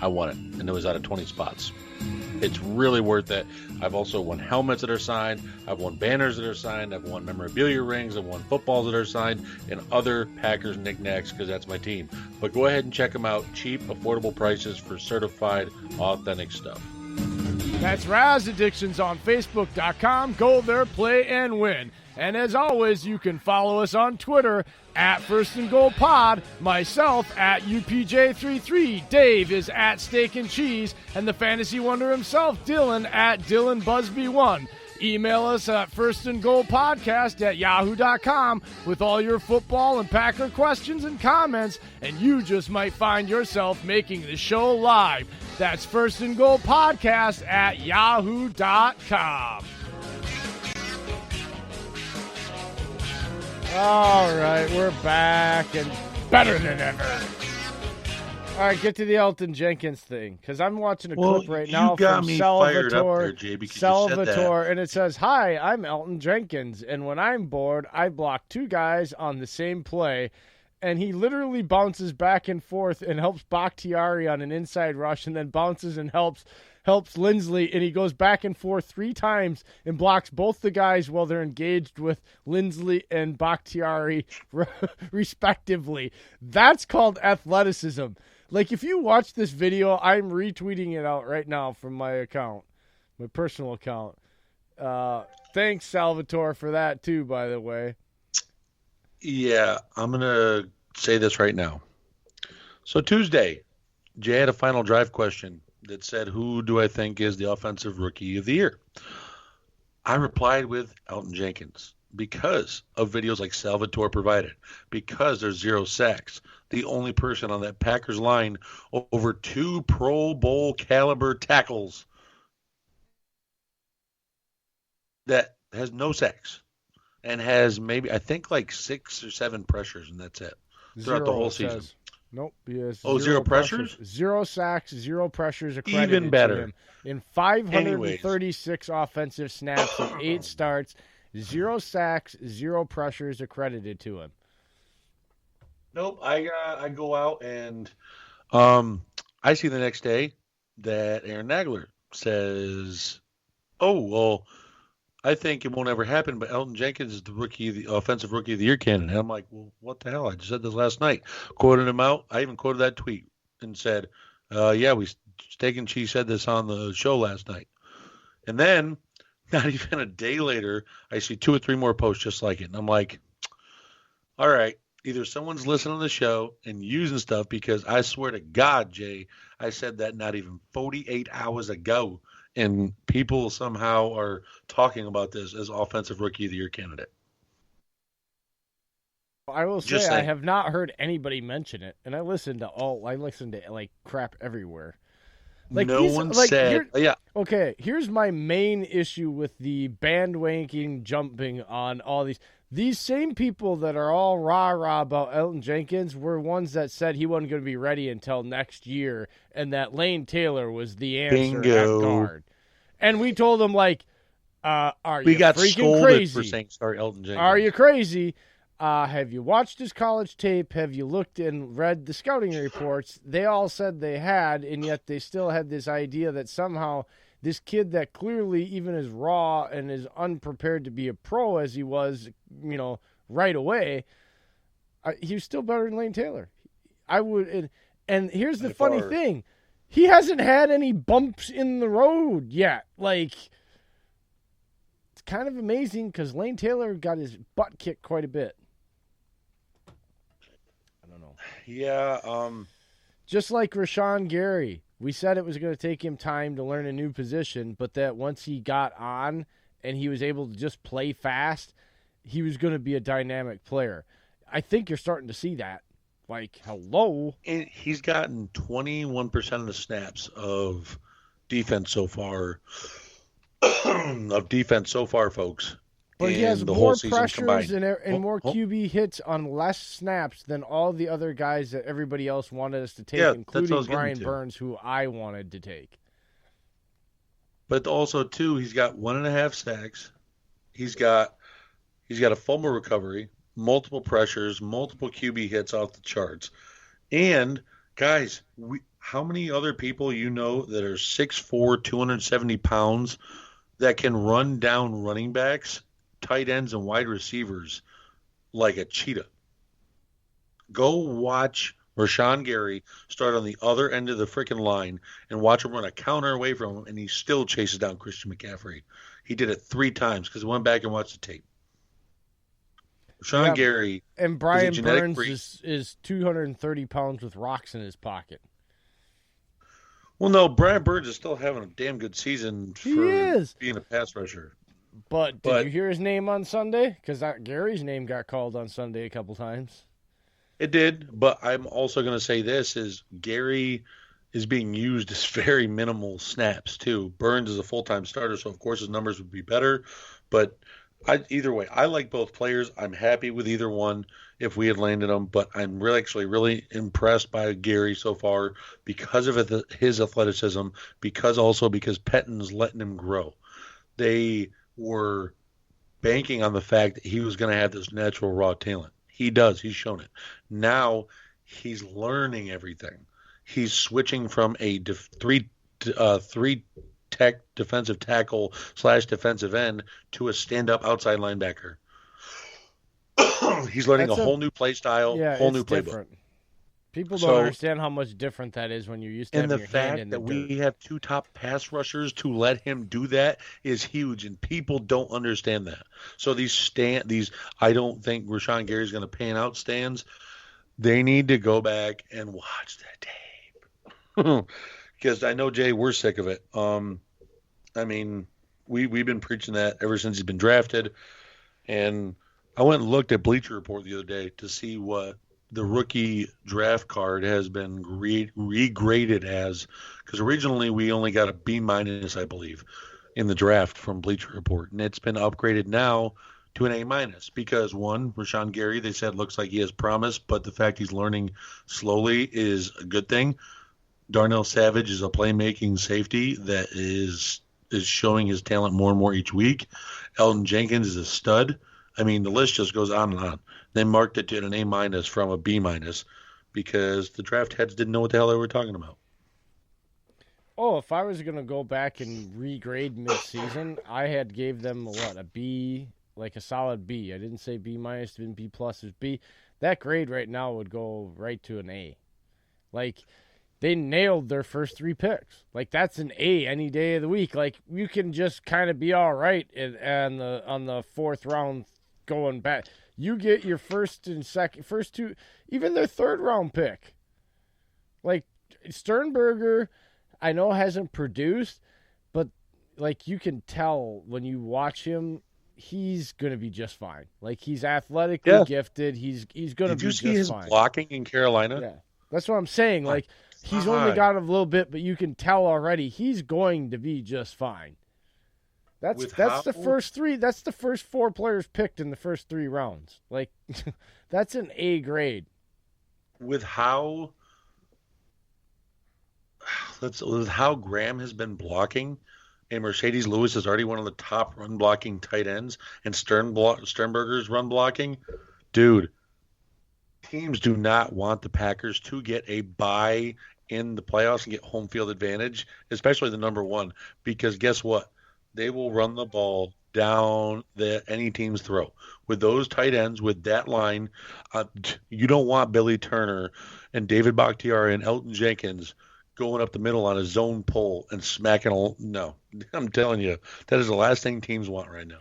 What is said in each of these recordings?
I won it, and it was out of 20 spots. It's really worth it. I've also won helmets that are signed. I've won banners that are signed. I've won memorabilia rings. I've won footballs that are signed and other Packers knickknacks because that's my team. But go ahead and check them out. Cheap, affordable prices for certified, authentic stuff. That's Raz Addictions on Facebook.com. Go there, play, and win. And as always, you can follow us on Twitter at First and Goal Pod, myself at UPJ33, Dave is at Steak and Cheese, and the fantasy wonder himself, Dylan, at Dylan Busby1. Email us at firstandgoalpodcast@yahoo.com with all your football and Packer questions and comments, and you just might find yourself making the show live. That's firstandgoalpodcast@yahoo.com. All right, we're back and better than ever. All right, get to the Elton Jenkins thing, because I'm watching a clip right now from Salvatore, and it says, "Hi, I'm Elton Jenkins, and when I'm bored, I block two guys on the same play," and he literally bounces back and forth and helps Bakhtiari on an inside rush, and then bounces and helps Lindsley, and he goes back and forth 3 times and blocks both the guys while they're engaged with Lindsley and Bakhtiari, respectively. That's called athleticism. Like, if you watch this video, I'm retweeting it out right now from my account, my personal account. Thanks, Salvatore, for that, too, by the way. Yeah, I'm going to say this right now. So Tuesday, Jay had a final drive question that said, who do I think is the offensive rookie of the year? I replied with Elton Jenkins because of videos like Salvatore provided, because there's 0 sacks. The only person on that Packers line over 2 Pro Bowl caliber tackles that has no sacks and has maybe, I think, like 6 or 7 pressures, and that's it throughout the whole season. Nope. Yes. 0 pressures? 0 sacks, 0 pressures accredited even better to him. In 536 offensive snaps and 8 starts, 0 sacks, 0 pressures accredited to him. Nope. I go out and I see the next day that Aaron Nagler says, "Oh, well, I think it won't ever happen, but Elton Jenkins is the offensive rookie of the year candidate." And I'm like, well, what the hell? I just said this last night. Quoted him out. I even quoted that tweet and said, yeah, Steak and Cheese said this on the show last night. And then, not even a day later, I see 2 or 3 more posts just like it. And I'm like, all right, either someone's listening to the show and using stuff, because I swear to God, Jay, I said that not even 48 hours ago. And people somehow are talking about this as offensive rookie of the year candidate. I will say I have not heard anybody mention it, and I listen to like crap everywhere. Like, no one said, yeah. Okay, here's my main issue with the bandwagon jumping on all these. These same people that are all rah-rah about Elton Jenkins were ones that said he wasn't going to be ready until next year, and that Lane Taylor was the answer at guard. And we told them, like, are you freaking crazy? For saying start Elton Jenkins. Are you crazy? Have you watched his college tape? Have you looked and read the scouting reports? They all said they had, and yet they still had this idea that somehow this kid that clearly even is raw and is unprepared to be a pro as he was, right away, he was still better than Lane Taylor. I would, and here's the funny thing. He hasn't had any bumps in the road yet. Like, it's kind of amazing because Lane Taylor got his butt kicked quite a bit. I don't know. Yeah. Just like Rashawn Gary. We said it was going to take him time to learn a new position, but that once he got on and he was able to just play fast, he was going to be a dynamic player. I think you're starting to see that. Like, hello. And he's gotten 21% of the snaps of defense so far. Folks. But he has more pressures and more QB hits on less snaps than all the other guys that everybody else wanted us to take, including Brian Burns, who I wanted to take. But also, too, he's got 1.5 sacks. He's got a fumble recovery, multiple pressures, multiple QB hits off the charts. And, guys, how many other people you know that are 6'4", 270 pounds that can run down running backs, tight ends, and wide receivers like a cheetah? Go watch Rashawn Gary start on the other end of the freaking line and watch him run a counter away from him, and he still chases down Christian McCaffrey. He did it 3 times because I went back and watched the tape. Rashawn Gary and Brian Burns is 230 pounds with rocks in his pocket. Well, no, Brian Burns is still having a damn good season for being a pass rusher. But did you hear his name on Sunday? Because Gary's name got called on Sunday a couple times. It did, but I'm also going to say this is Gary is being used as very minimal snaps, too. Burns is a full-time starter, so of course his numbers would be better. But either way, I like both players. I'm happy with either one if we had landed them, but I'm really impressed by Gary so far because of his athleticism, because Pettin's letting him grow. They were banking on the fact that he was going to have this natural raw talent. He does. He's shown it. Now he's learning everything. He's switching from a three tech defensive tackle / defensive end to a stand-up outside linebacker. He's learning a whole new play style, whole new playbook. Different. People don't understand how much different that is when you're used to having your hand in the dirt. And the fact that we have 2 top pass rushers to let him do that is huge, and people don't understand that. So these I don't think Rashawn Gary's going to pan out stands. They need to go back and watch that tape. Because I know, Jay, we're sick of it. I mean, we've been preaching that ever since he's been drafted. And I went and looked at Bleacher Report the other day to see what the rookie draft card has been regraded as, because originally we only got a B-, I believe, in the draft from Bleacher Report, and it's been upgraded now to an A-, because one, Rashawn Gary, they said looks like he has promise, but the fact he's learning slowly is a good thing. Darnell Savage is a playmaking safety that is showing his talent more and more each week. Elgton Jenkins is a stud. I mean, the list just goes on and on. They marked it to an A- from a B- because the draft heads didn't know what the hell they were talking about. Oh, if I was going to go back and regrade mid-season, I had gave them, a B, like a solid B. I didn't say B-, then B+, is B. That grade right now would go right to an A. Like, they nailed their first 3 picks. Like, that's an A any day of the week. Like, you can just kind of be all right on the 4th round going back. You get your first 2, even their 3rd round pick. Like, Sternberger, I know hasn't produced, but like you can tell when you watch him, he's going to be just fine. Like, he's athletically gifted. He's going to be just fine. Did you see his blocking in Carolina? Yeah. That's what I'm saying. Like, he's only got a little bit, but you can tell already he's going to be just fine. That's the first 3. That's the first 4 players picked in the first 3 rounds. Like, that's an A grade. With how Graham has been blocking, and Mercedes Lewis is already one of the top run blocking tight ends, and Sternberger's run blocking, dude. Teams do not want the Packers to get a bye in the playoffs and get home field advantage, especially the number 1, because guess what? They will run the ball down any team's throat. With those tight ends, with that line, you don't want Billy Turner and David Bakhtiari and Elgton Jenkins going up the middle on a zone pull and smacking. No, I'm telling you, that is the last thing teams want right now.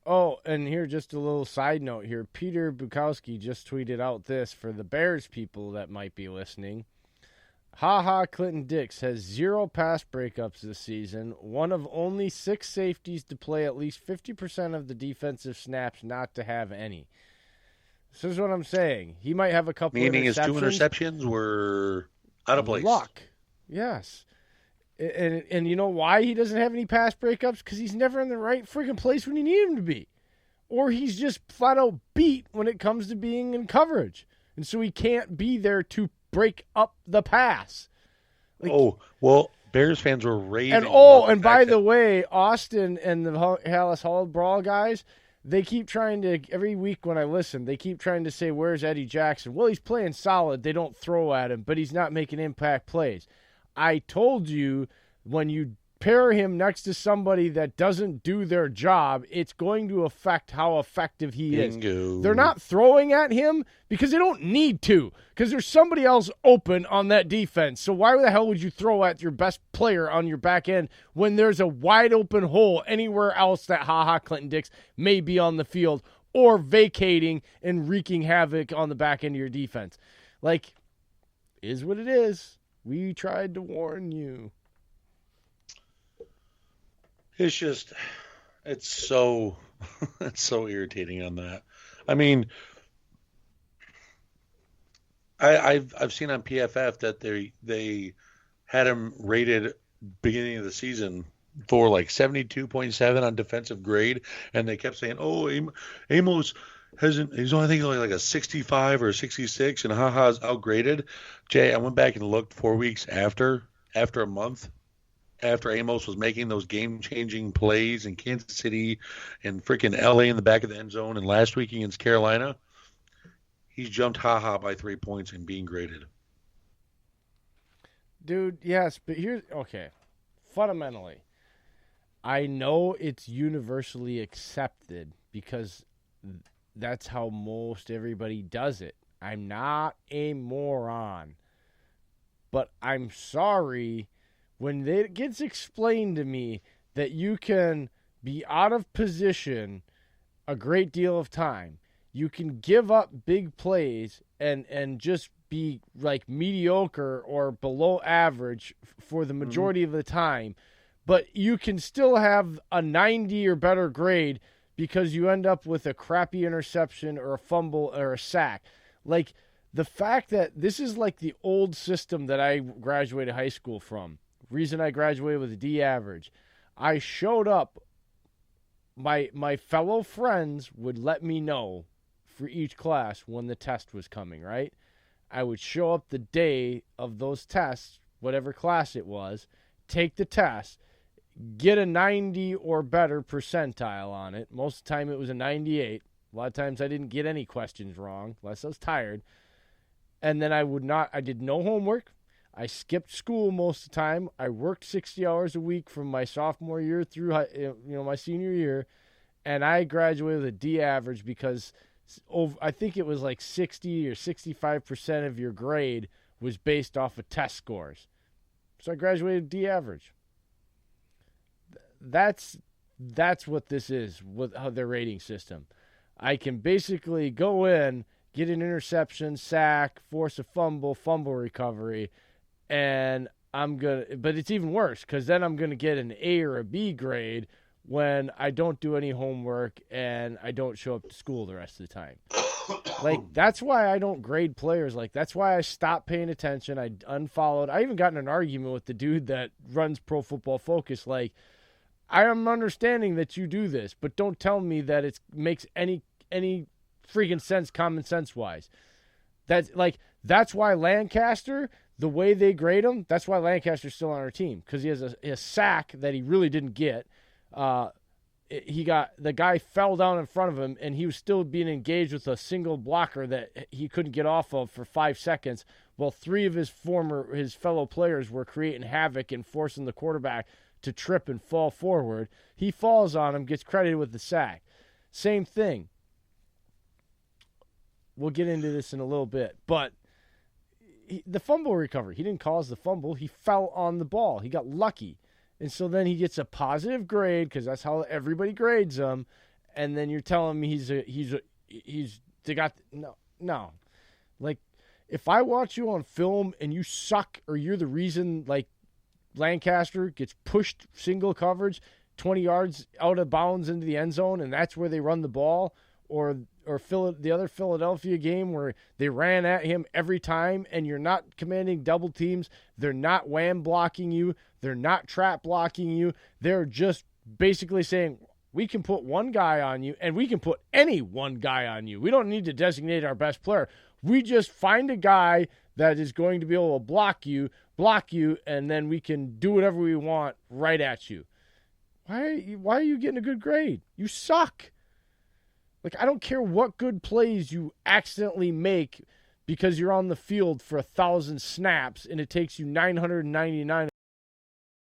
Oh, and here, just a little side note here. Peter Bukowski just tweeted out this for the Bears people that might be listening. Clinton Dix has 0 pass breakups this season, one of only 6 safeties to play at least 50% of the defensive snaps not to have any. This is what I'm saying. He might have a couple Meaning his 2 interceptions were out of place. Luck. Yes. And you know why he doesn't have any pass breakups? Because he's never in the right freaking place when you need him to be. Or he's just flat out beat when it comes to being in coverage. And so he can't be there to break up the pass. Bears fans were raving. And by the way, Austin and the Hallis Hall Brawl guys, they keep trying to, every week when I listen, they keep trying to say, where's Eddie Jackson? Well, he's playing solid. They don't throw at him, but he's not making impact plays. I told you, when you pair him next to somebody that doesn't do their job, it's going to affect how effective he Bingo. is. They're not throwing at him because they don't need to, because there's somebody else open on that defense. So why the hell would you throw at your best player on your back end when there's a wide open hole anywhere else that Clinton Dix may be on the field or vacating and wreaking havoc on the back end of your defense? Like, is what it is. We tried to warn you. It's just, it's so irritating on that. I mean, I've seen on PFF that they had him rated beginning of the season for like 72.7 on defensive grade, and they kept saying, "Oh, Amos he's only thinking like a 65 or 66, and is outgraded." Jay, I went back and looked 4 weeks after a month. After Amos was making those game-changing plays in Kansas City and freaking LA in the back of the end zone, and last week against Carolina, he's jumped by 3 points and being graded. Dude, yes, but here's, okay, fundamentally, I know it's universally accepted because that's how most everybody does it. I'm not a moron, but I'm sorry when it gets explained to me that you can be out of position a great deal of time, you can give up big plays and just be like mediocre or below average for the majority of the time, but you can still have a 90 or better grade because you end up with a crappy interception or a fumble or a sack. Like, the fact that this is like the old system that I graduated high school from. Reason I graduated with a D average. I showed up. My fellow friends would let me know for each class when the test was coming, right? I would show up the day of those tests, whatever class it was, take the test, get a 90 or better percentile on it. Most of the time it was a 98. A lot of times I didn't get any questions wrong, unless I was tired. And then I did no homework. I skipped school most of the time. I worked 60 hours a week from my sophomore year through my senior year, and I graduated with a D average because I think it was like 60 or 65% of your grade was based off of test scores. So I graduated with D average. That's what this is with their rating system. I can basically go in, get an interception, sack, force a fumble recovery, and but it's even worse because then I'm going to get an A or a B grade when I don't do any homework and I don't show up to school the rest of the time. Like, that's why I don't grade players. Like, that's why I stopped paying attention. I unfollowed. I even got in an argument with the dude that runs Pro Football Focus. Like, I am understanding that you do this, but don't tell me that it makes any freaking sense, common sense wise. That's why Lancaster, the way they grade him, that's why Lancaster's still on our team, because he has a sack that he really didn't get. The guy fell down in front of him, and he was still being engaged with a single blocker that he couldn't get off of for 5 seconds. Well, 3 of his fellow players were creating havoc and forcing the quarterback to trip and fall forward. He falls on him, gets credited with the sack. Same thing. We'll get into this in a little bit, but the fumble recovery, he didn't cause the fumble. He fell on the ball. He got lucky. And so then he gets a positive grade because that's how everybody grades him. And then you're telling me no. Like, if I watch you on film and you suck, or you're the reason, like, Lancaster gets pushed single coverage 20 yards out of bounds into the end zone, and that's where they run the ball, or the other Philadelphia game where they ran at him every time, and you're not commanding double teams, they're not wham blocking you, they're not trap blocking you, they're just basically saying, we can put one guy on you, and we can put any one guy on you. We don't need to designate our best player. We just find a guy that is going to be able to block you, and then we can do whatever we want right at you. Why are you getting a good grade? You suck. Like, I don't care what good plays you accidentally make because you're on the field for 1,000 snaps and it takes you 999